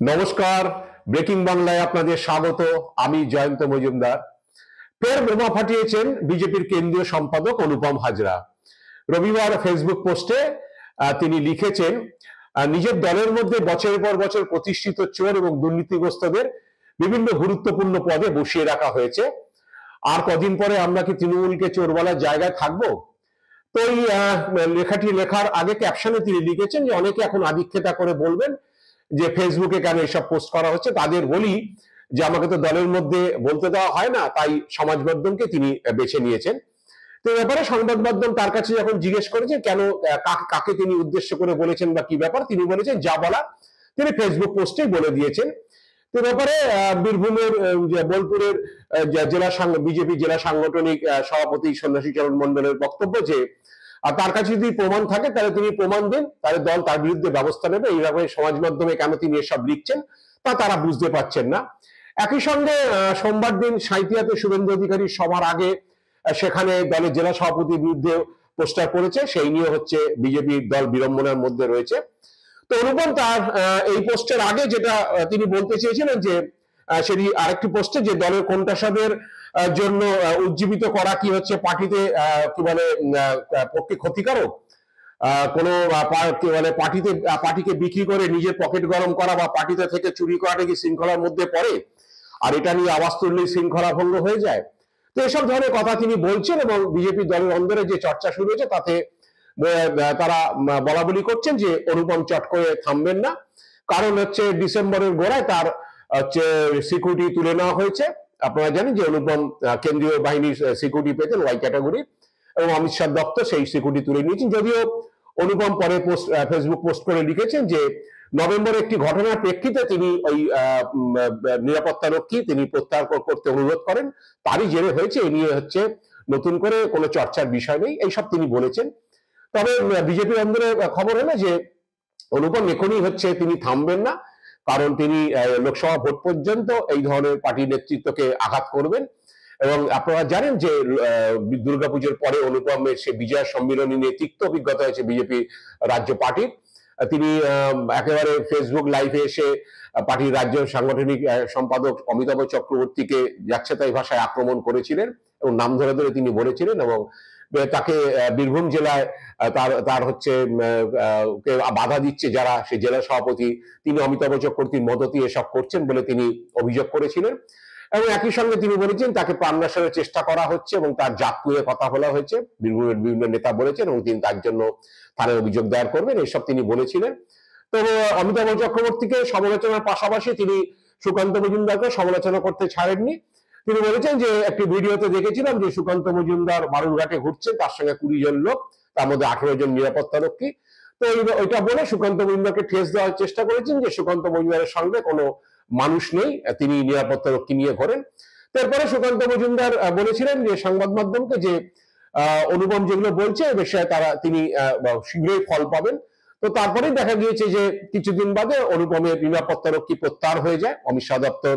নমস্কার, ব্রেকিং বাংলায় আপনাদের স্বাগত। আমি জয়ন্ত মজুমদার। ফের বোমা ফাটিয়েছেন বিজেপির কেন্দ্রীয় সম্পাদক অনুপম হাজরা। রবিবার ফেসবুক পোস্টে তিনি লিখেছেন, নিজের দলের মধ্যে বছরের পর বছর প্রতিষ্ঠিত চোর এবং দুর্নীতিগ্রস্তদের বিভিন্ন গুরুত্বপূর্ণ পদে বসিয়ে রাখা হয়েছে। আর কদিন পরে আমরা কি তৃণমূলকে চোর বলার জায়গায় থাকবো? তো এই লেখাটি লেখার আগে ক্যাপশনে তিনি লিখেছেন যে অনেকে এখন আদিক্ষেতা করে বলবেন যে ফেসবুকে কেন এসব পোস্ট করা হচ্ছে। তাদের বলি যে আমাকে তো দলের মধ্যে বলতে দেওয়া হয় না, তাই সমাজ মাধ্যমকে তিনি বেছে নিয়েছেন। তো ব্যাপারে সংবাদ মাধ্যম তার কাছে যখন জিজ্ঞেস করেছে কেন, কাকে তিনি উদ্দেশ্য করে বলেছেন বা কি ব্যাপার, তিনি বলেছেন যা বলা তিনি ফেসবুক পোস্টেই বলে দিয়েছেন। তো ব্যাপারে বীরভূমের বোলপুরের জেলা বিজেপি জেলা সাংগঠনিক সভাপতি সন্ন্যাসী চরণ মন্ডলের বক্তব্য যে তার কাছে যদি প্রমাণ থাকে তাহলে তিনি প্রমাণ দিন, তাহলে দল তার বিরুদ্ধে ব্যবস্থা নেবে। এইভাবে সমাজ মাধ্যমে কেন তিনি এসব লিখছেন তা তারা বুঝতে পারছেন না। একই সঙ্গে সোমবার দিন সাঁইথিয়াতে শুভেন্দু অধিকারীর সভার আগে সেখানে দলের জেলা সভাপতির বিরুদ্ধে পোস্টার করেছে, সেই নিয়ে হচ্ছে বিজেপির দল বিড়ম্বনার মধ্যে রয়েছে। তো অনুপম তার এই পোস্টের আগে যেটা তিনি বলতে চেয়েছিলেন যে সেটি আরেকটি পোস্টে যে দলের কোণঠাসাদের জন্য উজ্জীবিত করা কি হচ্ছে পার্টিতে কি বলে পক্ষে ক্ষতিকারক, কোন মানে পার্টিকে বিক্রি করে নিজের পকেট গরম করা বা পার্টিতে থেকে চুরি করাটা কি শৃঙ্খলার মধ্যে পড়ে? আর এটা নিয়ে আওয়াজ তুললেই শৃঙ্খলা ভঙ্গ হয়ে যায়। তো এসব ধরনের কথা তিনি বলছেন এবং বিজেপি দলের অন্দরে যে চর্চা শুরু হয়েছে তাতে তারা বলা বলি করছেন যে অনুপম চট করে থামবেন না। কারণ হচ্ছে ডিসেম্বরের গোড়ায় তার হচ্ছে সিকিউরিটি তুলে নেওয়া হয়েছে। আপনারা জানেন যে অনুপম কেন্দ্রীয় বাহিনীর সিকিউরিটি পেতেন ওয়াই ক্যাটাগরি, এবং অমিত শাহ দপ্তর সেই সিকিউরিটি তুলে নিয়েছেন। যদিও অনুপম পরে ফেসবুক পোস্ট করে লিখেছেন যে নভেম্বরে একটি ঘটনার প্রেক্ষিতে তিনি ওই নিরাপত্তা রক্ষী তিনি প্রত্যাহার করতে অনুরোধ করেন, তারই জেরে হয়েছে, এ নিয়ে হচ্ছে নতুন করে কোনো চর্চার বিষয় নেই, এইসব তিনি বলেছেন। তবে বিজেপির অন্দরে খবর হলো যে অনুপম এখনই হচ্ছে তিনি থামবেন না, কারণ তিনি লোকসভা ভোট পর্যন্ত এই ধরনের পার্টি নেতৃত্বকে আঘাত করবেন। এবং আপনারা জানেন যে দুর্গাপুজোর পরে অনুপমের সে বিজয় সম্মিলনী নিয়ে তিক্ত অভিজ্ঞতা হয়েছে বিজেপি রাজ্য পার্টির। তিনি একেবারে ফেসবুক লাইভে এসে পার্টির রাজ্য সাংগঠনিক সম্পাদক অমিতাভ চক্রবর্তীকে যাচ্ছে তাই ভাষায় আক্রমণ করেছিলেন এবং নাম ধরে ধরে তিনি বলেছিলেন, এবং তাকে বীরভূম জেলায় তার হচ্ছে বাধা দিচ্ছে যারা সে জেলা সভাপতি, তিনি অমিতাভ চক্রবর্তীর মদতি এসব করছেন বলে তিনি অভিযোগ করেছিলেন। এবং একই সঙ্গে তিনি বলেছেন তাকে প্রাণনাশের চেষ্টা করা হচ্ছে এবং তার জাত নিয়ে কথা বলা হয়েছে, বীরভূমের বিভিন্ন নেতা বলেছেন, এবং তিনি তার জন্য থানায় অভিযোগ দায়ের করবেন, এসব তিনি বলেছিলেন। তো অমিতাভ চক্রবর্তীকে সমালোচনার পাশাপাশি তিনি সুকান্ত মজুমদারকে সমালোচনা করতে ছাড়েননি। তিনি বলেছেন যে একটি ভিডিওতে দেখেছিলাম যে সুকান্ত মজুমদার বালুরঘাটে ঘুরছেন, তার সঙ্গে 20 জন লোক, তার মধ্যে 18 জন নিরাপত্তা রক্ষী। তো ওইটা বলে সুকান্ত মজুমদারকে ঠেস দেওয়ার চেষ্টা করেছেন যে সুকান্ত মজুমদারের সঙ্গে কোনো মানুষ নেই, তিনি নিরাপত্তা রক্ষী নিয়ে ঘোরেন। তারপরে সুকান্ত মজুমদার বলেছিলেন যে সংবাদ মাধ্যমকে যে অনুপম যেগুলো বলছে এ বিষয়ে তিনি শীঘ্রই ফল পাবেন। তো তারপরেই দেখা গিয়েছে যে কিছুদিন বাদে অনুপমের নিরাপত্তা রক্ষী প্রত্যাহার হয়ে যায়, অমিত শাহ দপ্তর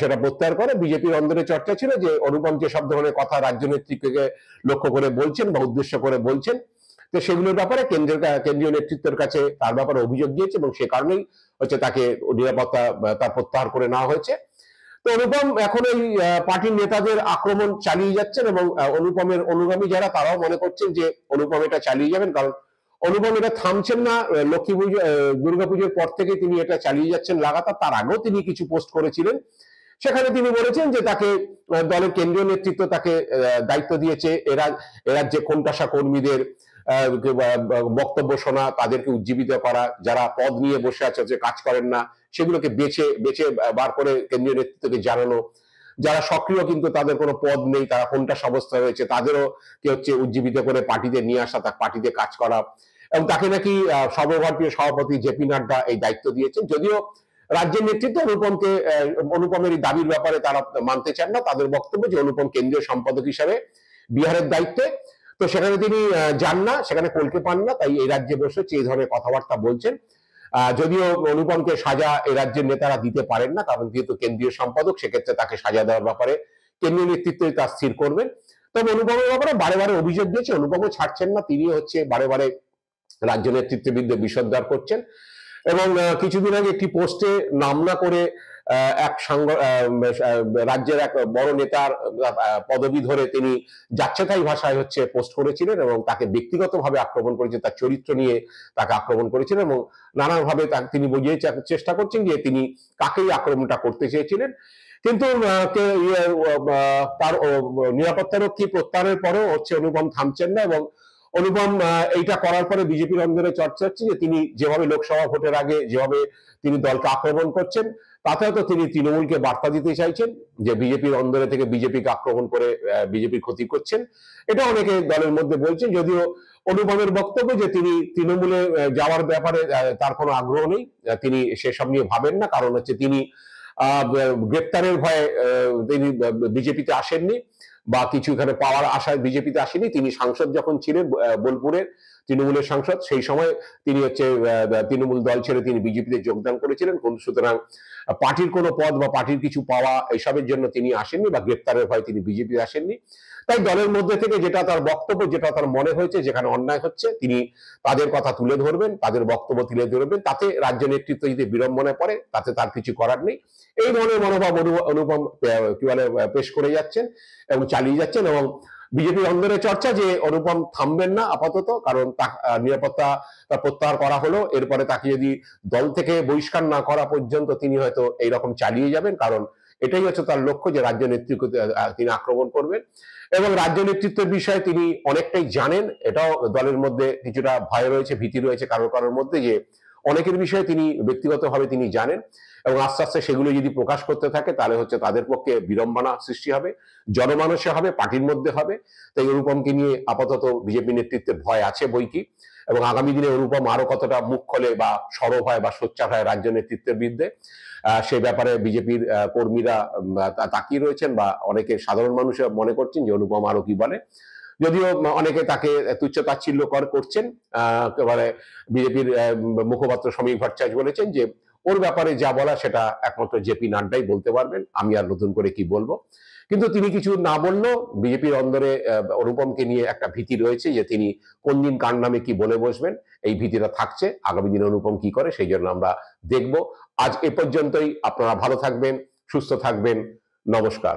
সেটা প্রত্যাহার করে। বিজেপির অন্দরে চর্চা ছিল যে অনুপম যে সব ধরনের কথা রাজ্য নেতৃত্বকে লক্ষ্য করে বলছেন বা উদ্দেশ্য করে বলছেন, তো সেগুলোর ব্যাপারে কেন্দ্রীয় নেতৃত্বের কাছে তার ব্যাপারে অভিযোগ দিয়েছে এবং সে কারণেই হচ্ছে তাকে নিরাপত্তা তার প্রত্যাহার করে নেওয়া হয়েছে। তো অনুপম এখন এই পার্টির নেতাদের আক্রমণ চালিয়ে যাচ্ছেন এবং অনুপমের অনুগামী যারা তারাও মনে করছেন যে অনুপম এটা চালিয়ে যাবেন, কারণ অনুপম এটা থামছেন না। লক্ষ্মী পুজো দুর্গাপুজোর পর থেকে তিনি এটা চালিয়ে যাচ্ছেন লাগাতার। তার আগেও তিনি কিছু পোস্ট করেছিলেন, সেখানে তিনি বলেছেন যে তাকে দলের কেন্দ্রীয় নেতৃত্ব তাকে দায়িত্ব দিয়েছে এরাজ্যে কোণঠাসা কর্মীদের বক্তব্য শোনা, তাদেরকে উজ্জীবিত করা, যারা পদ নিয়ে বসে আছে যে কাজ করেন না সেগুলোকে বেছে বার করে কেন্দ্রীয় নেতৃত্বকে জানানো, যারা সক্রিয় কিন্তু তাদের কোনো পদ নেই, তারা কোণঠাসা অবস্থা রয়েছে, তাদেরও কি হচ্ছে উজ্জীবিত করে পার্টিতে নিয়ে আসা, তার পার্টিতে কাজ করা। এবং তাকে নাকি সর্বভারতীয় সভাপতি জেপি নাড্ডা এই দায়িত্ব দিয়েছেন। যদিও রাজ্যের নেতৃত্ব অনুপমের এই দাবির ব্যাপারে তারা মানতে চান না, তাদের বক্তব্য যে অনুপম কেন্দ্রীয় সম্পাদক হিসাবে বিহারের দায়িত্বে, তো সেখানে তিনি যান না, সেখানে কলকে পান না, তাই এই রাজ্যে বসে এই ধরনের কথাবার্তা বলছেন। যদিও অনুপমকে সাজা এই রাজ্যের নেতারা দিতে পারেন না, কারণ যেহেতু কেন্দ্রীয় সম্পাদক, সেক্ষেত্রে তাকে সাজা দেওয়ার ব্যাপারে কেন্দ্রীয় নেতৃত্বই তা স্থির করবেন। তবে অনুপমের ব্যাপারে বারে বারে অভিযোগ দিয়েছে, অনুপমও ছাড়ছেন না, তিনি হচ্ছে বারে বারে রাজ্য নেতৃত্বের বিরুদ্ধে বিষোদ্গার করছেন। এবং কিছুদিন আগে একটি পোস্টে নাম না করে এক রাজ্যের এক বড় নেতার পদবি ধরে তিনি যাচ্ছেতাই ভাষায় পোস্ট করেছিলেন এবং তাকে ব্যক্তিগতভাবে আক্রমণ করেছেন, তার চরিত্র নিয়ে তাকে আক্রমণ করেছিলেন এবং নানাভাবে তিনি বুঝিয়ে চেষ্টা করছেন যে তিনি কাকেই আক্রমণটা করতে চেয়েছিলেন। কিন্তু তার নিরাপত্তারক্ষী প্রত্যাহারের পরেও অনুপম থামছেন না এবং অনুপম এইটা করার পরে বিজেপির অন্দরে চর্চা হচ্ছে যে তিনি যেভাবে লোকসভা ভোটের আগে যেভাবে তিনি দলকে আক্রমণ করছেন, তাতে হয়তো তিনি তৃণমূলকে বার্তা দিতে চাইছেন যে বিজেপির অন্দরে থেকে বিজেপিকে আক্রমণ করে বিজেপির ক্ষতি করছেন। এটা অনেকে দলের মধ্যে বলছেন, যদিও অনুপমের বক্তব্য যে তিনি তৃণমূলে যাওয়ার ব্যাপারে তার কোনো আগ্রহ নেই, তিনি সেসব নিয়ে ভাবেন না, কারণ তিনি গ্রেপ্তারের ভয়ে তিনি বিজেপিতে আসেননি বা কিছু এখানে পাওয়ার আশায় বিজেপিতে আসেনি। তিনি সাংসদ যখন ছিলেন বোলপুরের তৃণমূলের সাংসদ, সেই সময় তিনি তৃণমূল দল ছেড়ে তিনি বিজেপিতে যোগদান করেছিলেন। সুতরাং পার্টির কোনো পদ বা পার্টির কিছু পাওয়া এসবের জন্য তিনি আসেননি বা গ্রেপ্তারের ভয়ে তিনি বিজেপিতে আসেননি। তাই দলের মধ্যে থেকে যেটা তার বক্তব্য, যেটা তার মনে হয়েছে যেখানে অন্যায় হচ্ছে তিনি তাদের কথা তুলে ধরবেন, তাদের বক্তব্য তুলে ধরবেন। তাতে রাজ্য নেতৃত্ব যদি বিড়ম্বনায় পড়ে তাতে তার কিছু করার নেই। এই ধরনের মনোভাব অনুপম কি বলে পেশ করে যাচ্ছেন এবং চালিয়ে যাচ্ছেন। এবং বিজেপির অন্দরে চর্চা যে অনুপম থামবেন না আপাতত, কারণ নিরাপত্তা প্রত্যাহার করা হলো, এরপরে তাকে যদি দল থেকে বহিষ্কার না করা পর্যন্ত তিনি হয়তো এইরকম চালিয়ে যাবেন, কারণ এটাই হচ্ছে তার লক্ষ্য যে রাজ্য নেতৃত্ব তিনি আক্রমণ করবেন। এবং রাজ্য নেতৃত্বের বিষয়ে তিনি অনেকটাই জানেন, এটাও দলের মধ্যে কিছুটা ভয় রয়েছে, ভীতি রয়েছে কারোর মধ্যে, যে অনেকের বিষয়ে তিনি ব্যক্তিগতভাবে তিনি জানেন এবং আস্তে আস্তে সেগুলো যদি প্রকাশ করতে থাকে তাহলে তাদের পক্ষে বিড়ম্বনা সৃষ্টি হবে, জনমানসে হবে, পার্টির মধ্যে হবে। তাই অনুপমকে নিয়ে আপাতত বিজেপি নেতৃত্বের ভয় আছে বইকি, এবং আগামী দিনে অনুপম আরো কতটা মুখ খোলে বা সরব হয় বা সোচ্চার হয় রাজ্য নেতৃত্বের বিরুদ্ধে, সে ব্যাপারে বিজেপির কর্মীরা তাকিয়ে রয়েছেন বা অনেকে সাধারণ মানুষ মনে করছেন যে অনুপম আরো কি বলে। যদিও অনেকে তাকে তুচ্ছ তাচ্ছিল্য করছেন, একেবারে বিজেপির মুখপাত্র সমীর ভট্টাচার্য বলেছেন যে ওর ব্যাপারে যা বলা সেটা একমাত্র জেপি নাড্ডাই বলতে পারবেন, আমি আর নতুন করে কি বলবো। কিন্তু তিনি কিছু না বললেও বিজেপির অন্দরে অনুপমকে নিয়ে একটা ভীতি রয়েছে যে তিনি কোন দিন কার নামে কি বলে বসবেন, এই ভীতিটা থাকছে। আগামী দিনে অনুপম কি করে সেই জন্য আমরা দেখব। আজ এ পর্যন্তই। আপনারা ভালো থাকবেন, সুস্থ থাকবেন। নমস্কার।